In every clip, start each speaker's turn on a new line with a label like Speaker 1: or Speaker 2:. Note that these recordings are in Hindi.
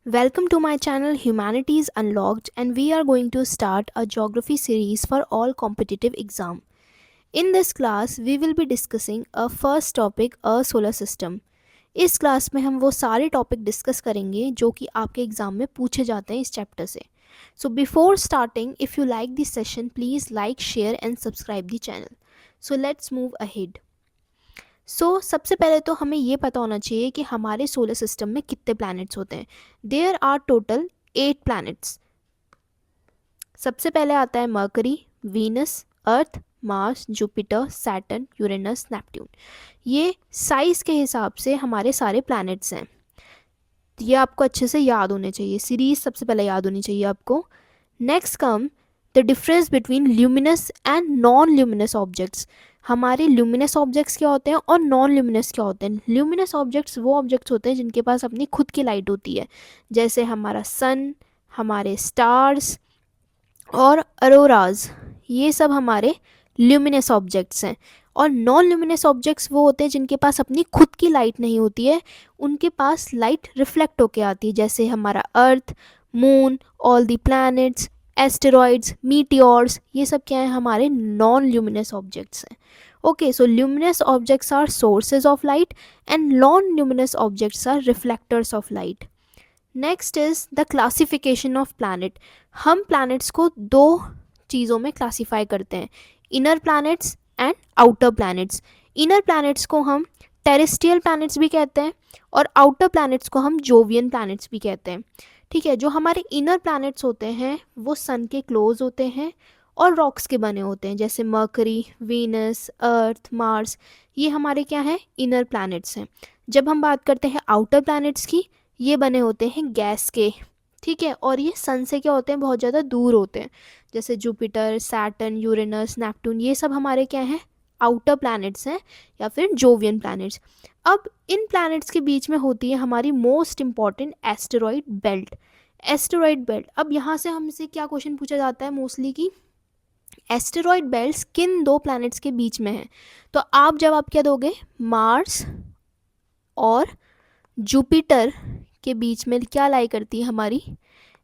Speaker 1: Welcome to my channel Humanities Unlocked, and we are going to start a geography series for all competitive exam. In this class we will be discussing a first topic, a solar system. इस क्लास में हम वो सारे टॉपिक डिस्कस करेंगे जो कि आपके एग्जाम में पूछे जाते हैं इस चैप्टर से. So before starting, if you like this session, please like, share and subscribe the channel. So let's move ahead. सबसे पहले तो हमें ये पता होना चाहिए कि हमारे सोलर सिस्टम में कितने प्लैनेट्स होते हैं. There are total 8 planets. सबसे पहले आता है Mercury, Venus, Earth, Mars, Jupiter, Saturn, Uranus, Neptune. ये साइज़ के हिसाब से हमारे सारे प्लैनेट्स हैं. ये आपको अच्छे से याद होने चाहिए, सीरीज सबसे पहले याद होनी चाहिए आपको. Next come the difference between luminous and non luminous objects. हमारे ल्यूमिनस ऑब्जेक्ट्स क्या होते हैं और नॉन ल्यूमिनस क्या होते हैं. ल्यूमिनस ऑब्जेक्ट्स वो ऑब्जेक्ट्स होते हैं जिनके पास अपनी खुद की लाइट होती है, जैसे हमारा सन, हमारे स्टार्स और अरोराज. ये सब हमारे ल्यूमिनस ऑब्जेक्ट्स हैं. और नॉन ल्यूमिनस ऑब्जेक्ट्स वो होते हैं जिनके पास अपनी खुद की लाइट नहीं होती है, उनके पास लाइट रिफ्लेक्ट होके आती है, जैसे हमारा Earth, moon, all the planets, asteroids, meteors. ये सब क्या है, हमारे नॉन ल्यूमिनस ऑब्जेक्ट्स हैं. Okay, so luminous objects are sources of light and non luminous objects are reflectors of light. Next is the classification of planet. हम प्लैनेट्स को दो चीज़ों में क्लासीफाई करते हैं, inner planets and outer planets. Inner planets को हम टेरेस्ट्रियल प्लैनेट्स भी कहते हैं और आउटर प्लैनेट्स को हम जोवियन प्लैनेट्स भी कहते हैं. ठीक है, जो हमारे इनर प्लैनेट्स होते हैं वो सन के क्लोज होते हैं और रॉक्स के बने होते हैं, जैसे मर्करी, वीनस, अर्थ, मार्स. ये हमारे क्या हैं, इनर प्लैनेट्स हैं. जब हम बात करते हैं आउटर प्लैनेट्स की, ये बने होते हैं गैस के. ठीक है, और ये सन से क्या होते हैं, बहुत ज़्यादा दूर होते हैं, जैसे जुपिटर, सैटर्न, यूरेनस, नेपट्यून. ये सब हमारे क्या हैं, आउटर प्लैनेट्स हैं या फिर जोवियन प्लैनेट्स. अब इन प्लैनेट्स के बीच में होती है हमारी most important asteroid belt. Asteroid belt, अब यहाँ से हमसे क्या क्वेश्चन पूछा जाता है मोस्टली कि एस्टेरॉइड बेल्ट्स किन दो प्लैनेट्स के बीच में हैं. तो आप जवाब क्या दोगे, मार्स और जुपिटर के बीच में क्या लाई करती है, हमारी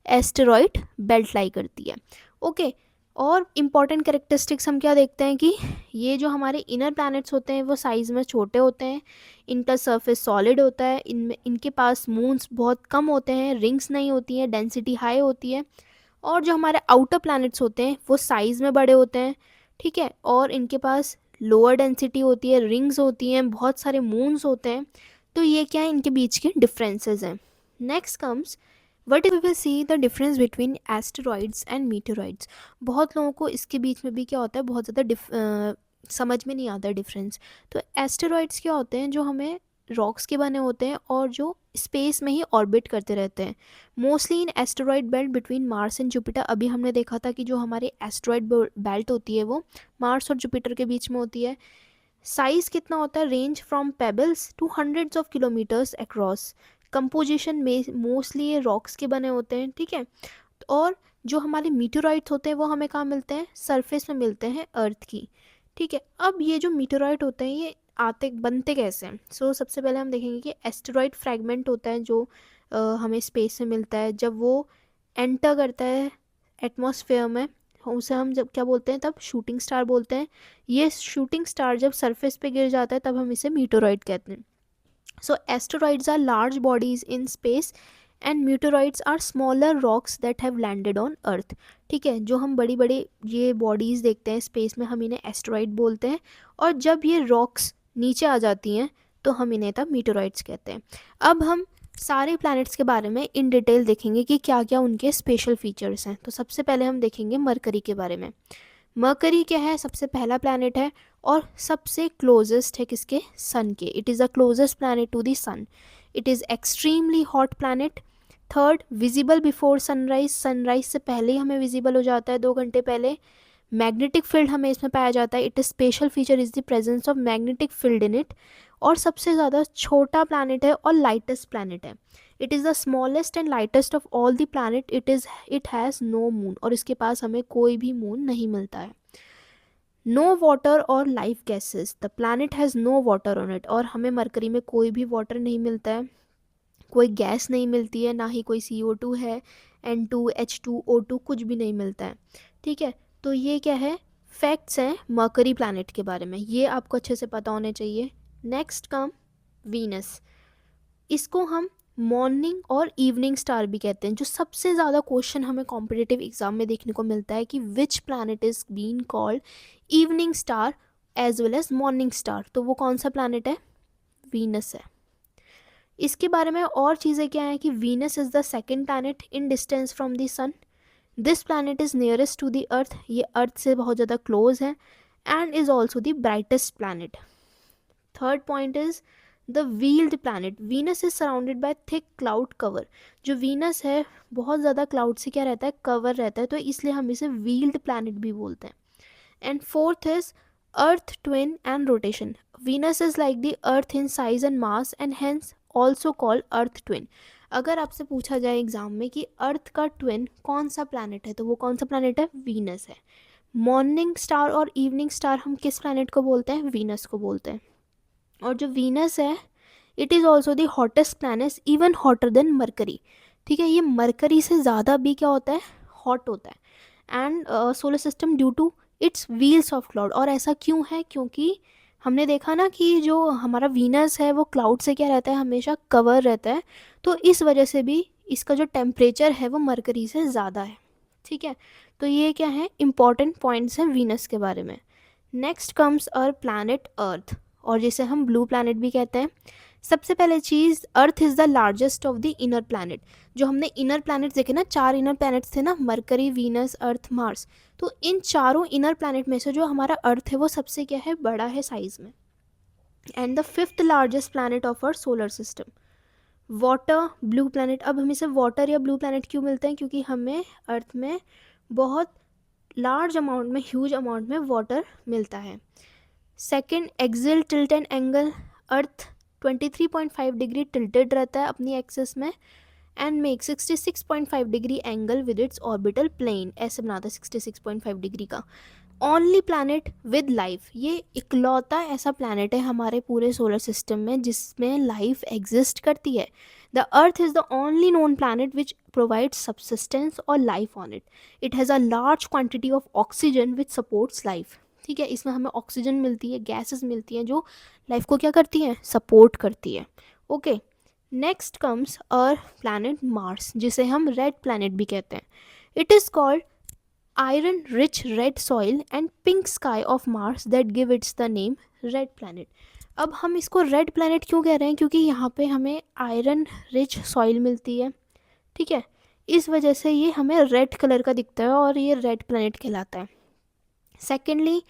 Speaker 1: एस्टेरॉइड बेल्ट लाई करती है. ओके, और इम्पॉर्टेंट कैरेक्टरिस्टिक्स हम क्या देखते हैं कि ये जो हमारे इनर प्लैनेट्स होते हैं वो साइज़ में छोटे होते हैं, इनका सरफेस सॉलिड होता है, इनमें इनके पास मून्स बहुत कम होते हैं, रिंग्स नहीं होती हैं, डेंसिटी हाई होती है. और जो हमारे आउटर प्लैनेट्स होते हैं वो साइज़ में बड़े होते हैं. ठीक है, और इनके पास लोअर डेंसिटी होती है, रिंग्स होती हैं, बहुत सारे मून्स होते हैं. तो ये क्या है, इनके बीच के डिफरेंसेस हैं. Next comes what we will see the difference between asteroids and meteoroids. बहुत लोगों को इसके बीच में भी क्या होता है, बहुत ज़्यादा समझ में नहीं आता डिफरेंस. तो एस्टेरॉइड्स क्या होते हैं, जो हमें रॉक्स के बने होते हैं और जो स्पेस में ही ऑर्बिट करते रहते हैं. Mostly in asteroid belt between Mars and Jupiter. अभी हमने देखा था कि जो हमारी एस्टेरॉइड बेल्ट होती है वो मार्स और जुपिटर के बीच में होती है. साइज़ कितना होता है, range from pebbles to hundreds of kilometers across. Composition में मोस्टली ये रॉक्स के बने होते हैं. ठीक है, और जो हमारे मीटेरॉइड्स होते हैं वो हमें कहाँ मिलते हैं, सरफेस में मिलते हैं, अर्थ की. ठीक है, अब ये जो मीटेरॉइड होते हैं ये आते बनते कैसे हैं. सबसे पहले हम देखेंगे कि एस्टेरॉइड फ्रैगमेंट होता है जो हमें स्पेस में मिलता है. जब वो एंटर करता है एटमॉस्फेयर में, उसे हम जब क्या बोलते हैं, तब शूटिंग स्टार बोलते हैं. ये शूटिंग स्टार जब सरफेस पे गिर जाता है तब हम इसे मीटेरॉइड कहते हैं. So asteroids are large bodies in space and meteoroids are smaller rocks that have landed on Earth. ठीक है, जो हम बड़ी बड़ी ये बॉडीज़ देखते हैं स्पेस में, हम इन्हें एस्टेरॉइड बोलते हैं. और जब ये रॉक्स नीचे आ जाती हैं तो हम इन्हें तब मीटेरॉइड्स कहते हैं. अब हम सारे प्लैनेट्स के बारे में इन डिटेल देखेंगे कि क्या क्या उनके स्पेशल फीचर्स हैं. तो सबसे पहले हम देखेंगे मरकरी के बारे में. मरकरी क्या है, सबसे पहला प्लैनेट है और सबसे क्लोजेस्ट है किसके, सन के. It is the closest planet to the sun. It is extremely hot planet. Third, visible before sunrise. Sunrise से पहले ही हमें विजिबल हो जाता है, 2 घंटे पहले. मैग्नेटिक फील्ड हमें इसमें पाया जाता है. It is special feature is the presence of magnetic field in it. और सबसे ज़्यादा छोटा प्लैनेट है और लाइटेस्ट प्लैनेट है. It is the smallest and lightest of all the planet. It has no moon. और इसके पास हमें कोई भी मून नहीं मिलता है. नो वाटर और life gases. The planet has no water on it. और हमें मरकरी में कोई भी वाटर नहीं मिलता है, कोई गैस नहीं मिलती है, ना ही कोई CO2 है, N2 H2O2 कुछ भी नहीं मिलता है। ठीक है, तो ये क्या है, फैक्ट्स हैं मरकरी प्लैनेट के बारे में, ये आपको अच्छे से पता होने चाहिए। नेक्स्ट कम वीनस, इसको हम मॉर्निंग और इवनिंग स्टार भी कहते हैं। जो सबसे ज़्यादा क्वेश्चन हमें कॉम्पिटिटिव एग्जाम में देखने को मिलता है कि which planet is been called evening star as well as morning star, तो वो कौन सा प्लैनेट है, वीनस है। इसके बारे में और चीज़ें क्या हैं कि Venus is the second planet in distance from the sun, this planet is nearest to the earth, ये अर्थ से बहुत ज़्यादा क्लोज है, and is also the brightest planet. Third point is the veiled planet, Venus is surrounded by thick cloud cover, जो वीनस है बहुत ज़्यादा क्लाउड से क्या रहता है, कवर रहता है, तो इसलिए हम इसे व्हील्ड प्लैनेट भी बोलते हैं। And fourth is earth twin and rotation, Venus is like the earth in size and mass and hence also called earth twin. अगर आपसे पूछा जाए एग्जाम में कि अर्थ का ट्विन कौन सा प्लैनेट है, तो वो कौन सा प्लैनेट है, वीनस है। मॉर्निंग स्टार और इवनिंग स्टार हम किस प्लैनेट को बोलते हैं, वीनस को बोलते हैं। और जो वीनस है it is also the hottest planet, even hotter then mercury. ठीक है, ये मरकरी से ज़्यादा भी क्या होता है, हॉट होता है। And solar system due to its veils of cloud, और ऐसा क्यों है, क्योंकि हमने देखा ना कि जो हमारा वीनस है वो क्लाउड से क्या रहता है, हमेशा कवर रहता है, तो इस वजह से भी इसका जो टेम्परेचर है वो मरकरी से ज़्यादा है। ठीक है, तो ये क्या है, इंपॉर्टेंट पॉइंट्स हैं वीनस के बारे में। नेक्स्ट कम्स अवर प्लैनेट अर्थ, और जिसे हम ब्लू प्लैनेट भी कहते हैं। सबसे पहले चीज़, Earth is the largest of the inner planet. जो हमने इनर प्लैनेट्स देखे ना, 4 इनर प्लैनेट्स थे ना, मरकरी, वीनस, अर्थ, मार्स, तो इन चारों इनर प्लैनेट में से जो हमारा अर्थ है वो सबसे क्या है, बड़ा है साइज़ में। And the fifth largest planet of our solar system. Water, blue planet, अब हमें सिर्फ वाटर या ब्लू प्लैनेट क्यों मिलते हैं, क्योंकि हमें अर्थ में बहुत लार्ज अमाउंट में, ह्यूज अमाउंट में वाटर मिलता है। Second, axial tilt and angle, earth 23.5 degree tilted रहता है अपनी एक्सिस में, and make 66.5 degree angle with its orbital plane, ऐसे बनाता है 66.5 डिग्री का। ओनली प्लैनेट विद लाइफ, ये इकलौता ऐसा प्लैनेट है हमारे पूरे सोलर सिस्टम में जिसमें लाइफ एग्जिस्ट करती है। The Earth is the only known planet which provides subsistence और life on it. It has a large quantity of oxygen which supports life. ठीक है, इसमें हमें ऑक्सीजन मिलती है, गैसेस मिलती हैं जो लाइफ को क्या करती हैं, सपोर्ट करती है। ओके, नेक्स्ट कम्स अवर प्लैनेट मार्स, जिसे हम रेड प्लैनेट भी कहते हैं। It is called iron rich red soil and pink sky of Mars that give its the name red planet. अब हम इसको रेड प्लैनेट क्यों कह रहे हैं, क्योंकि यहाँ पे हमें आयरन रिच सॉइल मिलती है। ठीक है, इस वजह से ये हमें रेड कलर का दिखता है और ये रेड प्लैनेट कहलाता है। Secondly,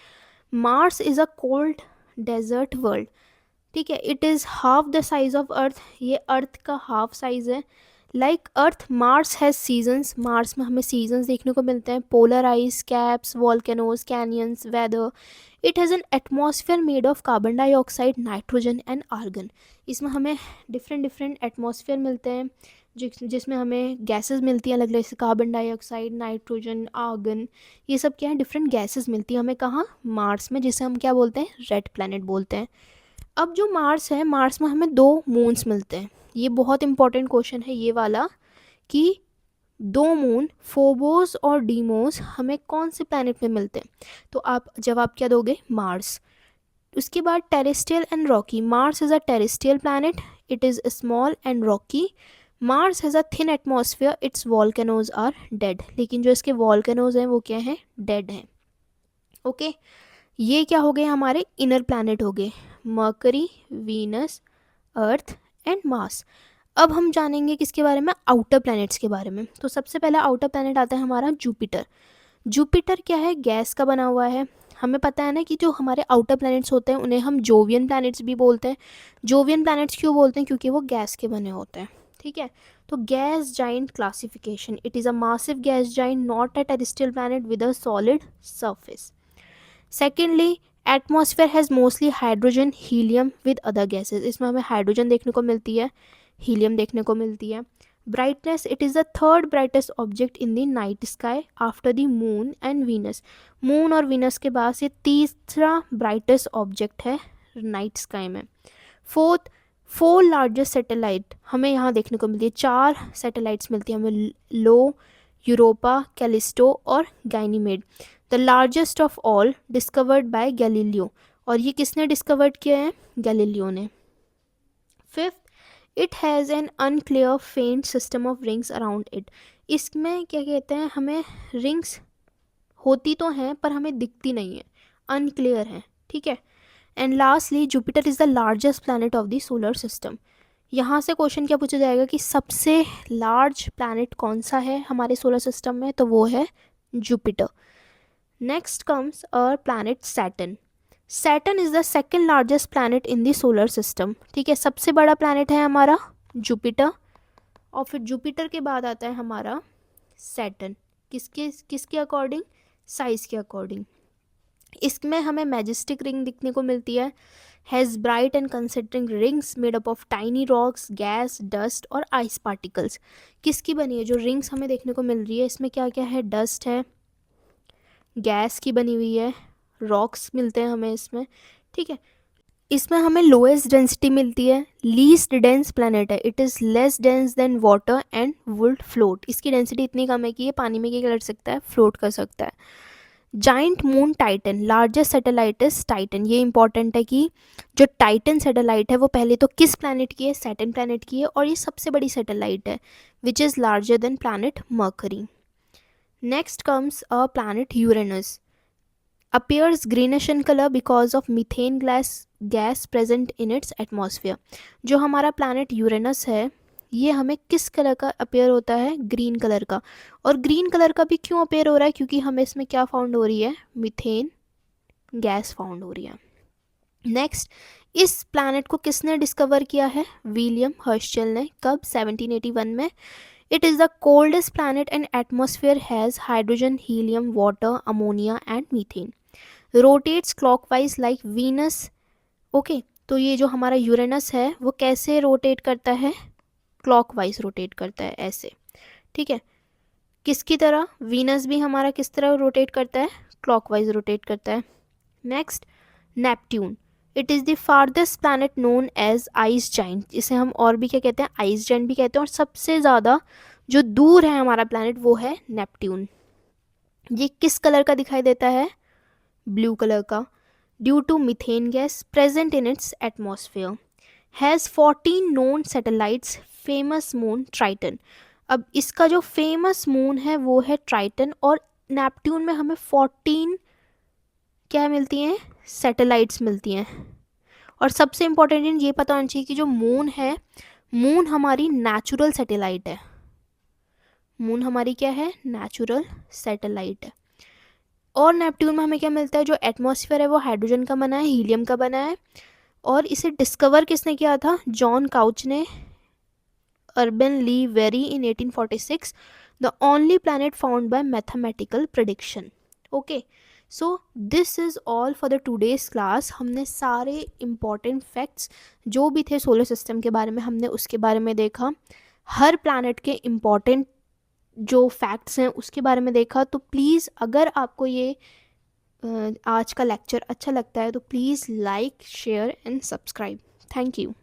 Speaker 1: Mars is a cold desert world. ठीक है, it is half the size of earth, ये अर्थ का हाफ साइज़ है। Like earth, Mars has seasons, Mars में हमें सीजन्स देखने को मिलते हैं, polar ice caps, volcanoes, canyons, weather. It has an atmosphere made of carbon dioxide, nitrogen and argon. इसमें हमें डिफरेंट डिफरेंट एटमॉस्फेयर मिलते हैं जिसमें हमें गैसेस मिलती हैं अलग अलग, जैसे कार्बन डाइऑक्साइड, नाइट्रोजन, आर्गन, ये सब क्या है, डिफरेंट गैसेस मिलती हैं हमें कहाँ, मार्स में, जिसे हम क्या बोलते हैं, रेड प्लैनेट बोलते हैं। अब जो मार्स है, मार्स में हमें 2 मून्स मिलते हैं। ये बहुत इंपॉर्टेंट क्वेश्चन है ये वाला कि 2 मून फोबोस और डीमोस हमें कौन से प्लैनेट में मिलते हैं, तो आप जवाब क्या दोगे, मार्स। उसके बाद terrestrial and rocky, Mars is a terrestrial planet, it is small and rocky. Mars has a thin atmosphere, its volcanoes are dead, लेकिन जो इसके वॉल्केनोज हैं वो क्या हैं, डेड हैं। ओके, ये क्या हो गए, हमारे इनर प्लैनेट हो गए, mercury, Venus, earth and Mars. अब हम जानेंगे किसके बारे में, आउटर प्लैनेट्स के बारे में। तो सबसे पहला आउटर प्लैनेट आता है हमारा जुपिटर। जुपिटर क्या है, गैस का बना हुआ है। हमें पता है ना कि जो हमारे आउटर प्लैनेट्स होते हैं उन्हें हम जोवियन प्लैनेट्स भी बोलते हैं। जोवियन प्लैनेट्स क्यों बोलते हैं, क्योंकि वो गैस के बने होते हैं। ठीक है, तो gas giant classification, it is a massive gas giant, not a terrestrial planet with a solid surface. Secondly, atmosphere has mostly hydrogen, helium with other gases, इसमें हमें हाइड्रोजन देखने को मिलती है, हीलियम देखने को मिलती है। Brightness, it is the third brightest object in the night sky after the moon and Venus. Moon और वीनस के बाद ये तीसरा ब्राइटेस्ट ऑब्जेक्ट है नाइट स्काई में। फोर्थ, 4 लार्जेस्ट सैटेलाइट हमें यहाँ देखने को मिलती है, 4 सैटेलाइट्स मिलती हैं हमें, लो, यूरोपा, कैलिस्टो और Ganymede. The largest of all discovered by Galileo, और ये किसने डिस्कवर्ड किया है? गैलीलियो ने। Fifth, it has an unclear faint system of rings around it. इसमें क्या कहते हैं, हमें रिंग्स होती तो हैं पर हमें दिखती नहीं है, अनक्लियर है, ठीक है। And lastly Jupiter is the largest planet of the solar system. यहाँ से क्वेश्चन क्या पूछा जाएगा कि सबसे लार्ज प्लैनेट कौन सा है हमारे सोलर सिस्टम में, तो वो है Jupiter. Next comes our planet Saturn. Saturn is the second largest planet in the solar system, ठीक है। सबसे बड़ा प्लैनेट है हमारा जुपिटर, और फिर जुपिटर के बाद आता है हमारा सैटर्न। किसके अकॉर्डिंग? साइज़ के अकॉर्डिंग। इसमें हमें मैजेस्टिक रिंग दिखने को मिलती है, has bright and considering rings made up of tiny rocks, gas, dust और आइस पार्टिकल्स। किसकी बनी है? जो रिंग्स हमें देखने को मिल रही है इसमें क्या क्या है? डस्ट है, गैस की बनी हुई है, रॉक्स मिलते हैं हमें इसमें, ठीक है। इसमें हमें लोएस्ट डेंसिटी मिलती है, लीस्ट डेंस प्लैनेट है, it is less dense then water and would float. इसकी डेंसिटी इतनी कम है कि ये पानी में क्या कर सकता है? फ्लोट कर सकता है। Giant moon Titan, largest satellite is Titan. ये इंपॉर्टेंट है कि जो टाइटन सैटेलाइट है वो पहले तो किस प्लैनेट की है? सैटर्न प्लैनेट की है, और ये सबसे बड़ी सैटेलाइट है which is larger than planet mercury. Next comes a planet Uranus, appears greenish in color because of methane gas present in its atmosphere। जो हमारा प्लैनेट यूरेनस है ये हमें किस कलर का अपेयर होता है? ग्रीन कलर का। और ग्रीन कलर का भी क्यों अपेयर हो रहा है? क्योंकि हमें इसमें क्या फाउंड हो रही है? मीथेन गैस फाउंड हो रही है। नेक्स्ट, इस प्लैनेट को किसने डिस्कवर किया है? विलियम हर्शल ने। कब? 1781 में। It is the coldest planet and atmosphere has hydrogen, helium, water, ammonia and methane. Rotates clockwise like Venus. Okay, तो ये जो हमारा यूरेनस है वो कैसे रोटेट करता है? क्लॉकवाइज रोटेट करता है, ऐसे, ठीक है। किसकी तरह? वीनस भी हमारा किस तरह रोटेट करता है? क्लॉकवाइज रोटेट करता है। Next, Neptune, it is the farthest planet known as ice giant. इसे हम और भी क्या कहते हैं? आइस जाइंट भी कहते हैं। और सबसे ज़्यादा जो दूर है हमारा प्लैनेट वो है नेपट्यून। ये किस कलर का दिखाई देता है? ब्लू कलर का, due to methane gas present in its atmosphere. Has 14 known satellites, famous moon Triton. अब इसका जो फेमस मून है वो है ट्राइटन, और नेपट्यून में हमें 14 क्या मिलती हैं? सैटेलाइट्स मिलती हैं। और सबसे इम्पॉर्टेंट ये पता होना चाहिए कि जो मून है, मून हमारी नेचुरल सैटेलाइट है। मून हमारी क्या है? नेचुरल सैटेलाइट है। और नेपट्यून में हमें क्या मिलता है? जो एटमॉस्फेयर है वो हाइड्रोजन का बना है, हीलियम का बना है। और इसे डिस्कवर किसने किया था? जॉन काउच ने, Urbain Le Verrier in 1846, the only planet found by mathematical prediction. Okay, so this is all for the today's class. हमने सारे इम्पॉर्टेंट फैक्ट्स जो भी थे सोलर सिस्टम के बारे में हमने उसके बारे में देखा। हर प्लैनेट के इम्पॉर्टेंट जो फैक्ट्स हैं उसके बारे में देखा। तो प्लीज़ अगर आपको ये आज का लेक्चर अच्छा लगता है तो please like, share and subscribe. Thank you.